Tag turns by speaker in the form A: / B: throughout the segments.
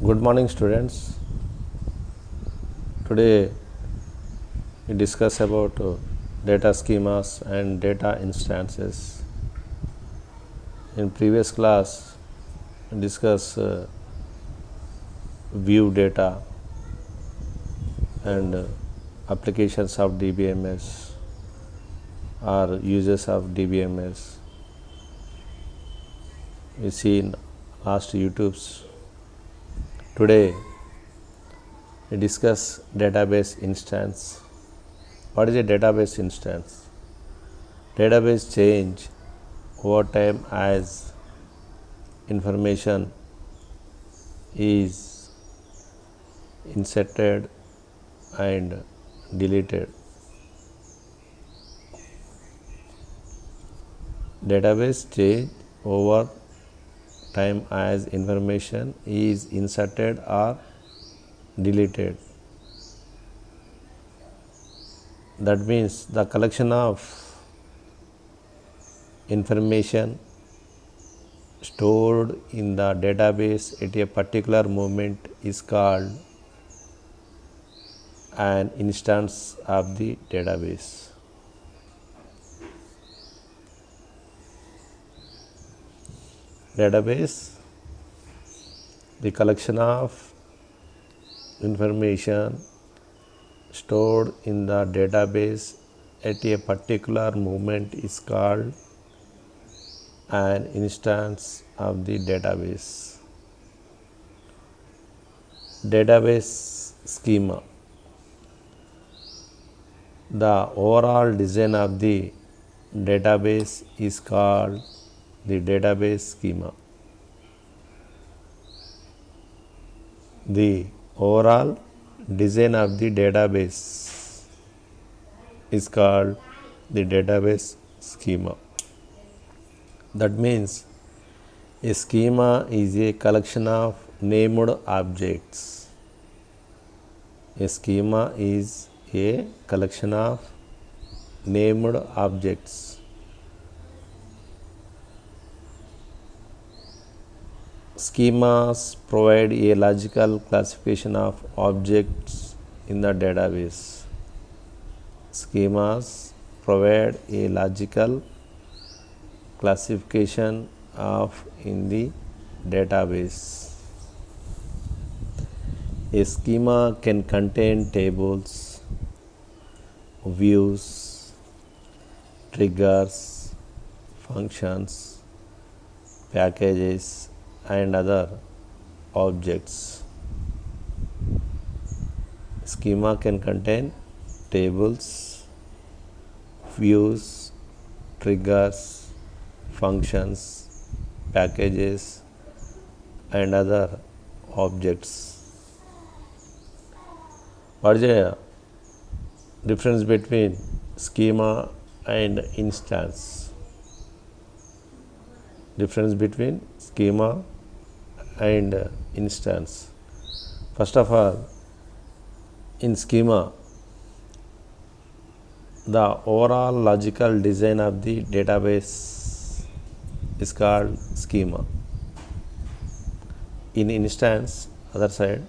A: Good morning, students. Today we discuss about data schemas and data instances. In previous class, we discuss view data and applications of DBMS or uses of DBMS. We see in last YouTubes. Today we discuss database instance. What is a database instance? Database change over time as information is inserted and deleted. Database change over time as information is inserted or deleted. That means the collection of information stored in the database at a particular moment is called an instance of the database. Database, the collection of information stored in the database at a particular moment is called an instance of the database. Database schema. The overall design of the database is called the database schema. The overall design of the database is called the database schema. That means a schema is a collection of named objects. A schema is a collection of named objects. Schemas provide a logical classification of objects in the database. Schemas provide a logical classification of in the database. A schema can contain tables, views, triggers, functions, packages, and other objects. Schema can contain tables, views, triggers, functions, packages, and other objects. What is the difference between schema and instance? Difference between schema and instance. First of all, in schema, the overall logical design of the database is called schema. In instance, other side,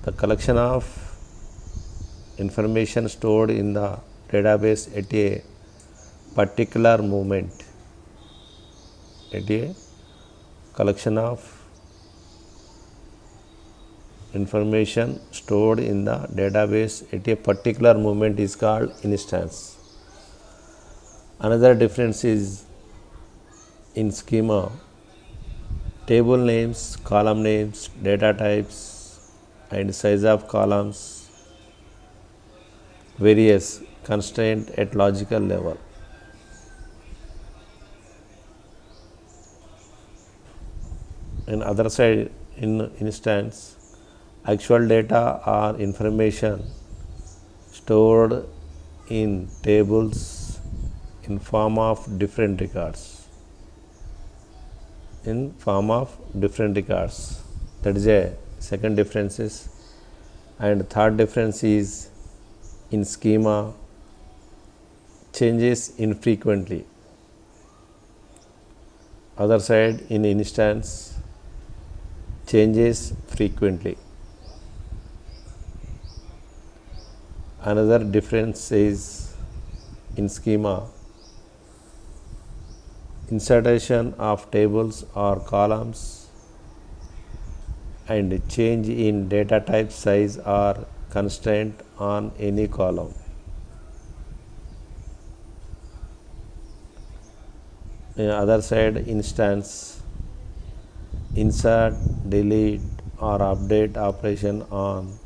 A: the collection of information stored in the database at a particular moment, at a collection of information stored in the database at a particular moment is called instance. Another difference is in schema, table names, column names, data types, and size of columns varies constraint at logical level. In other side, in instance, actual data or information stored in tables in form of different records. In form of different records. That is a second difference is. And third difference is in schema, changes infrequently. Other side, in instance, changes frequently. Another difference is in schema. Insertion of tables or columns and change in data type size are constraint on any column. On the other side, instance, insert, delete or update operation on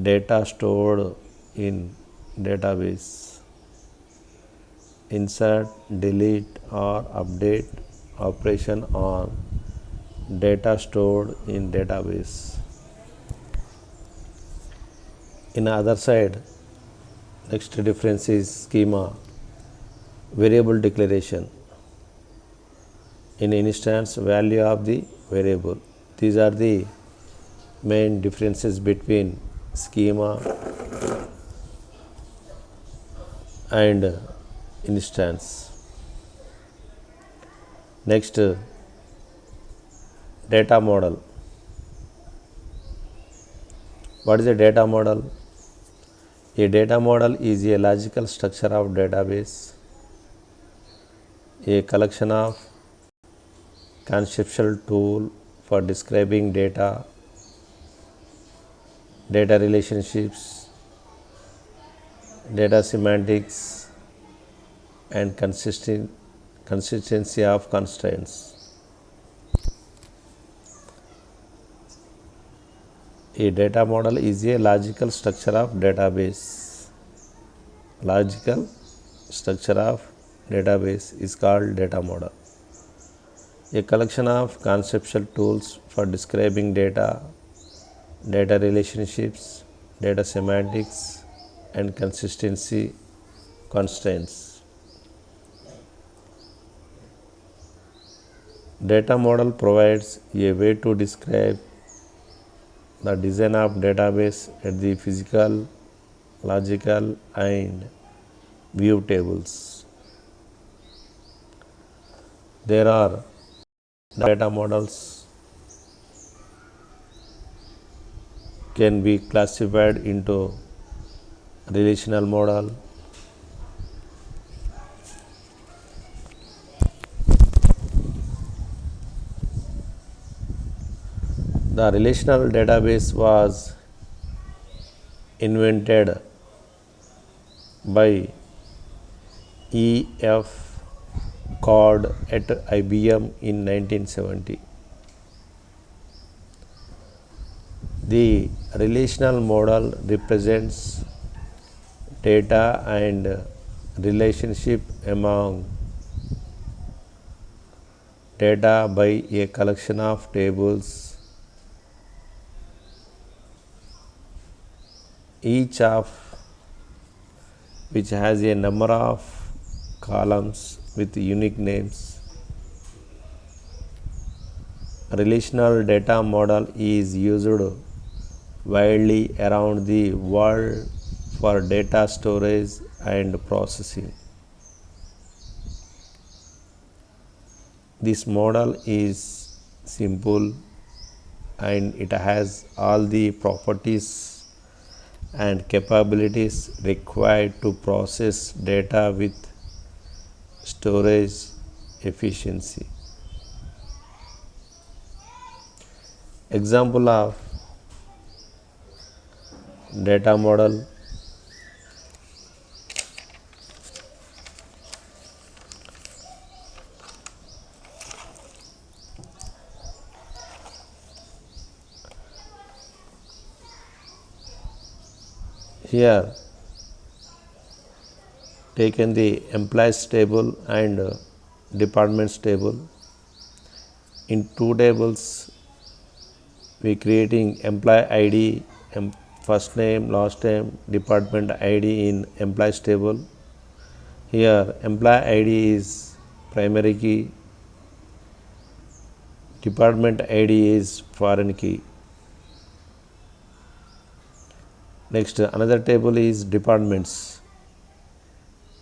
A: data stored in database. Insert, delete or update operation on data stored in database. In the other side, next difference is schema, variable declaration. In instance, value of the variable. These are the main differences between schema and instance. Next, data model. What is a data model? A data model is a logical structure of database, a collection of conceptual tool for describing data, data relationships, data semantics, and consistency of constraints. A data model is a logical structure of database. Logical structure of database is called data model. A collection of conceptual tools for describing data, data relationships, data semantics, and consistency constraints. Data model provides a way to describe the design of database at the physical, logical, and view tables. There are data models can be classified into relational model, the relational database was invented by E.F. Codd at IBM in 1970. The relational model represents data and relationship among data by a collection of tables, each of which has a number of columns with unique names. A relational data model is used widely around the world for data storage and processing. This model is simple and it has all the properties and capabilities required to process data with storage efficiency. Example of data model: here taken the employees table and departments table. In two tables we creating employee ID, first name, last name, department ID in employees table. Here employee ID is primary key, department ID is foreign key. Next, another table is departments.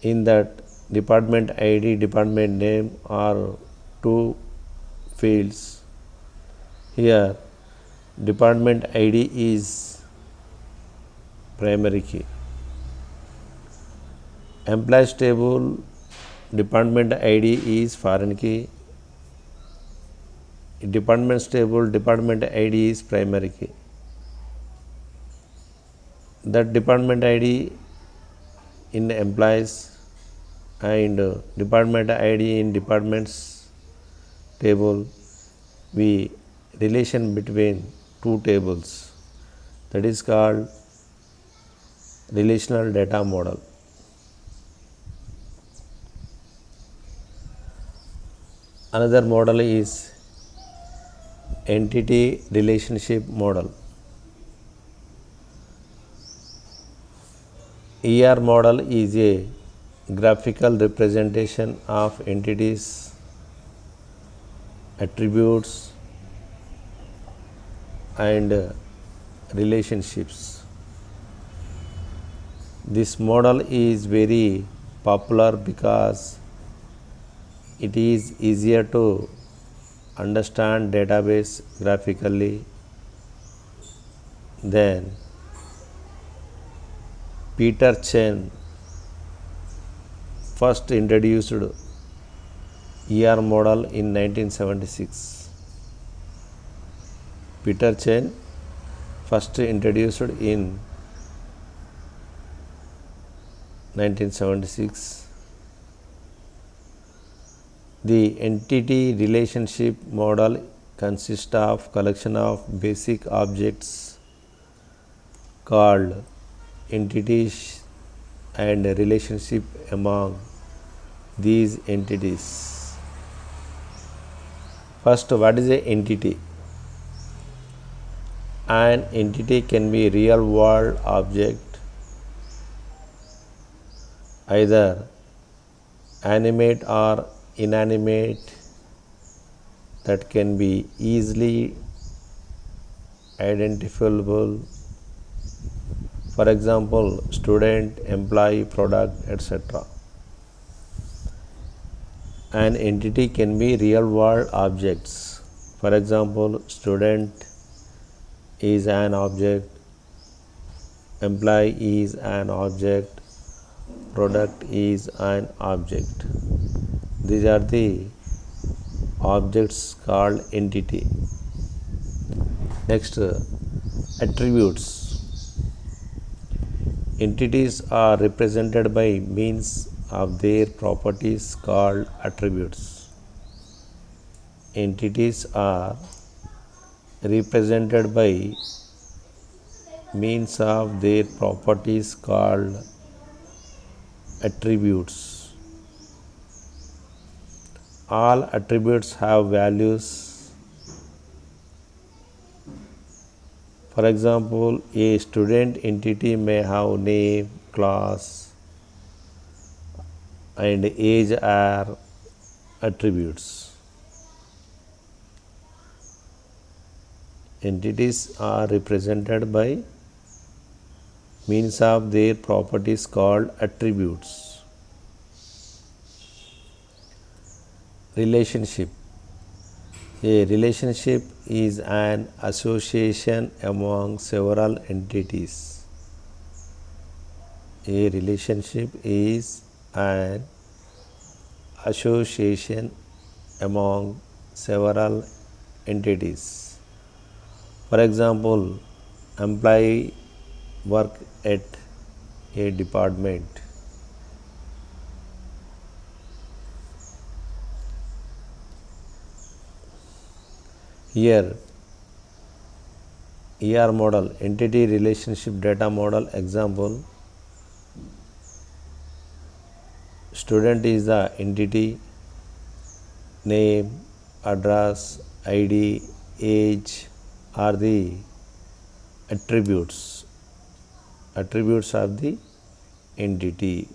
A: In that department ID, department name are two fields. Here department ID is primary key. Employees table department ID is foreign key. Departments table department ID is primary key. That department ID in employees and department ID in departments table, we relation between two tables, that is called relational data model. Another model is entity relationship model. ER model is a graphical representation of entities, attributes, and relationships. This model is very popular because it is easier to understand database graphically than Peter Chen first introduced ER model in 1976. Peter Chen first introduced in 1976. The entity relationship model consists of collection of basic objects called entities and relationship among these entities. First, what is an entity? An entity can be real world object, either animate or inanimate, that can be easily identifiable. For example, student, employee, product, etc. An entity can be real world objects. For example, student is an object, employee is an object, product is an object. These are the objects called entity. Next, attributes. Entities are represented by means of their properties called attributes. Entities are represented by means of their properties called attributes. All attributes have values. For example, a student entity may have name, class, and age are attributes. Entities are represented by means of their properties called attributes. Relationship. A relationship is an association among several entities. A relationship is an association among several entities. For example, employee work at a department. Here, ER model, entity relationship data model example. Student is the entity, name, address, ID, age are the attributes of the entity.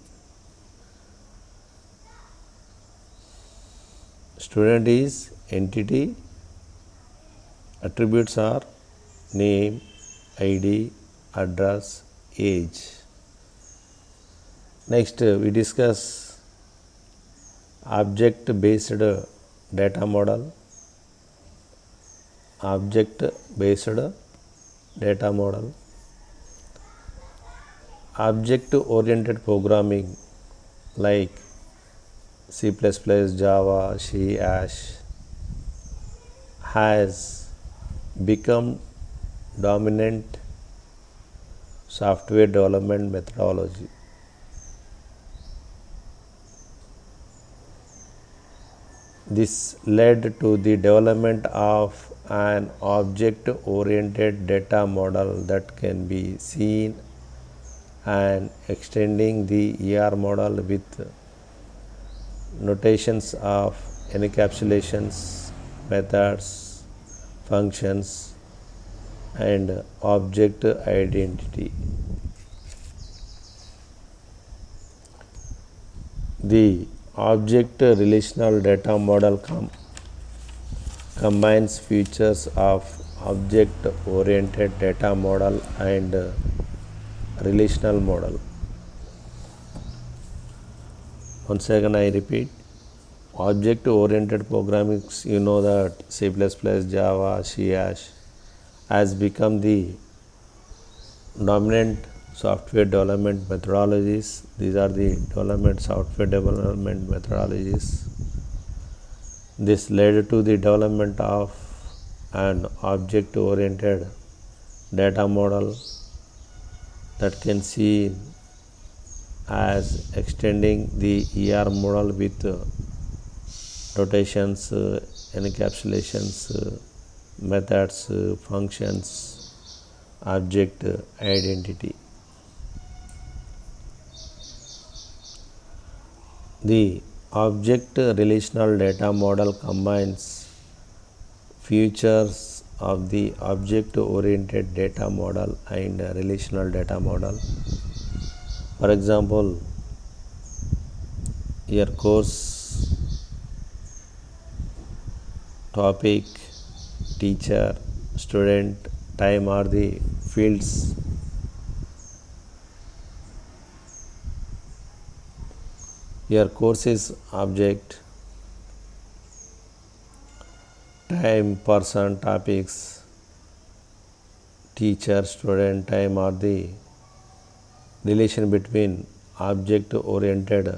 A: Student is entity, attributes are name, ID, address, age. Next, we discuss object based data model. object based data model. Object oriented programming like C++, Java, C Hash has become dominant software development methodology. This led to the development of an object oriented data model that can be seen and extending the ER model with notations of encapsulations, methods, functions, and object identity. The object relational data model combines features of object oriented data model and relational model. Once again I repeat, object oriented programming, you know that C++, Java, C Hash has become the dominant software development methodologies. These are the software development methodologies. This led to the development of an object oriented data model that can see as extending the ER model with notations, encapsulations, methods, functions, object identity. The object relational data model combines features of the object oriented data model and relational data model. For example, your course topic, teacher, student, time are the fields. Your course is object, time, person, topics, teacher, student, time are the relation between object oriented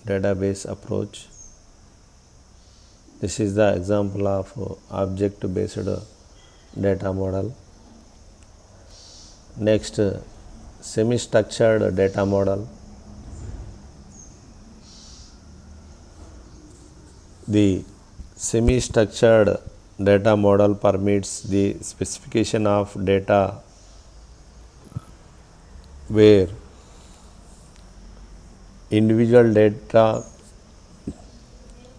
A: database approach. This is the example of object based data model. Next, semi structured data model. The semi structured data model permits the specification of data where individual data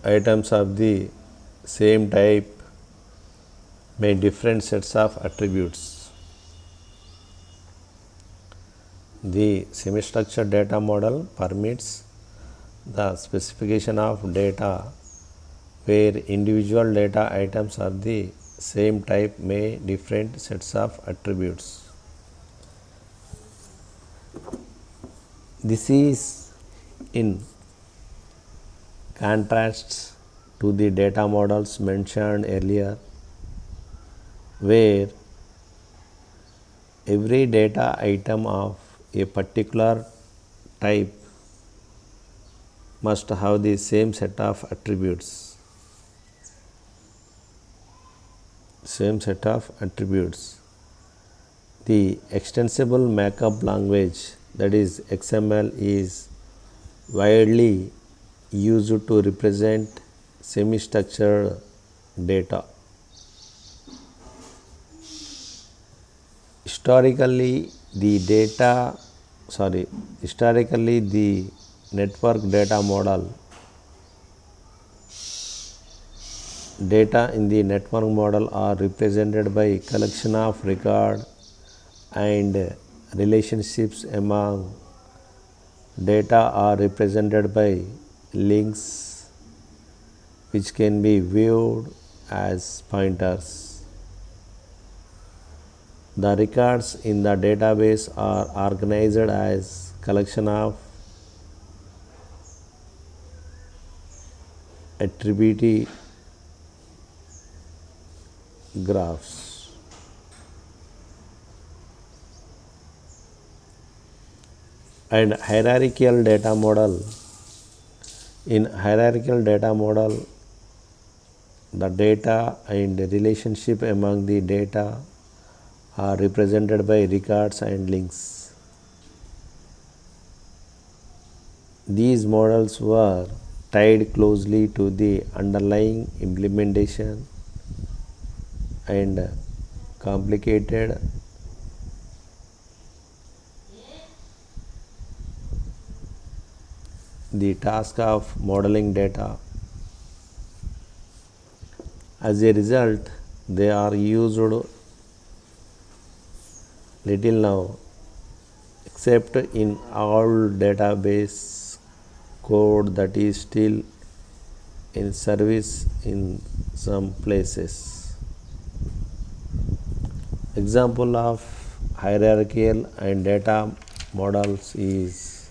A: items of the same type may different sets of attributes. The semi structured data model permits the specification of data where individual data items of the same type may different sets of attributes. This is in contrast to the data models mentioned earlier, where every data item of a particular type must have the same set of attributes. The extensible markup language, that is XML, is widely used to represent semi-structured data. Historically, the network data model, data in the network model are represented by a collection of record and relationships among data are represented by links which can be viewed as pointers. The records in the database are organized as collection of attribute graphs. And hierarchical data model. In hierarchical data model, the data and the relationship among the data are represented by records and links. These models were tied closely to the underlying implementation and complicated the task of modeling data. As a result, they are used little now, except in all database code that is still in service in some places. Example of hierarchical and data models is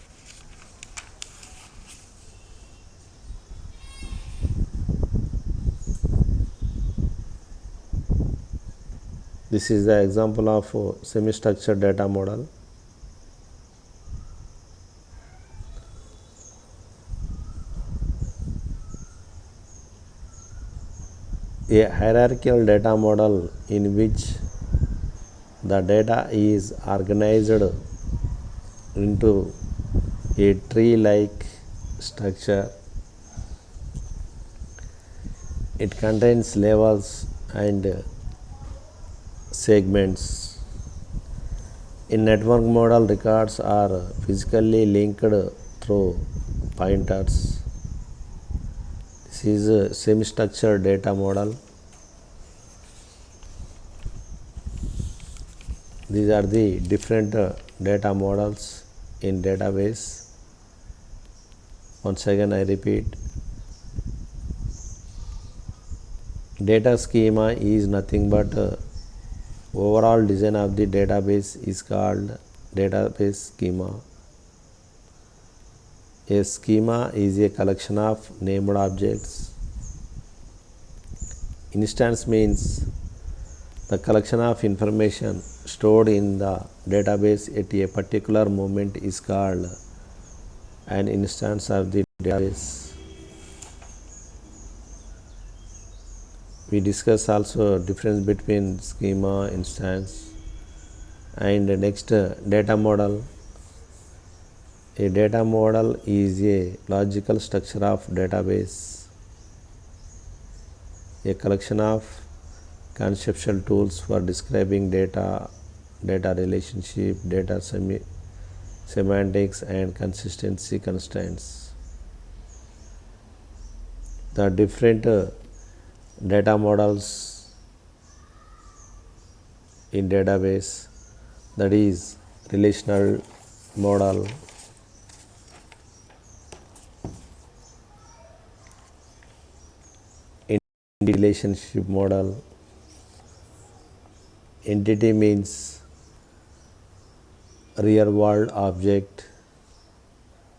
A: this is the example of semi-structured data model. A hierarchical data model in which the data is organized into a tree-like structure. It contains levels and segments. In network model, records are physically linked through pointers. This is a semi-structured data model. These are the different data models in database. Once again I repeat, data schema is nothing but overall design of the database is called database schema. A schema is a collection of named objects. Instance means the collection of information stored in the database at a particular moment is called an instance of the database. We discuss also difference between schema, instance, and next data model. A data model is a logical structure of database, a collection of conceptual tools for describing data, data relationship, data semantics, and consistency constraints. The different data models in database, that is relational model, relationship model. Entity means real world object.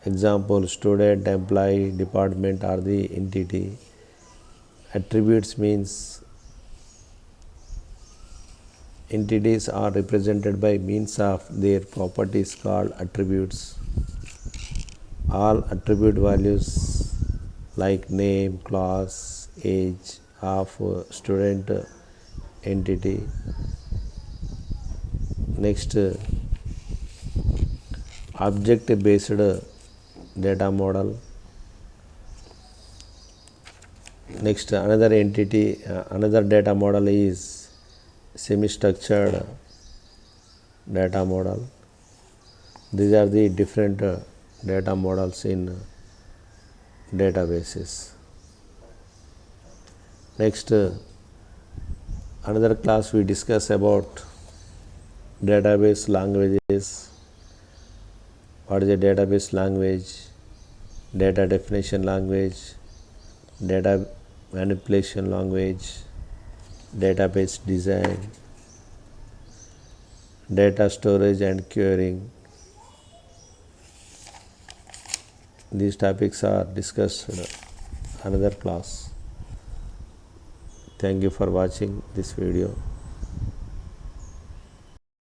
A: Example, student, employee, department are the entity. Attributes means entities are represented by means of their properties called attributes. All attribute values like name, class, age of student entity. Next, object based data model. Next, another entity, another data model is semi-structured data model. These are the different data models in databases. Next, another class we discuss about database languages. What is a database language? Data definition language, data manipulation language, database design, data storage and querying. These topics are discussed in another class. Thank you for watching this video.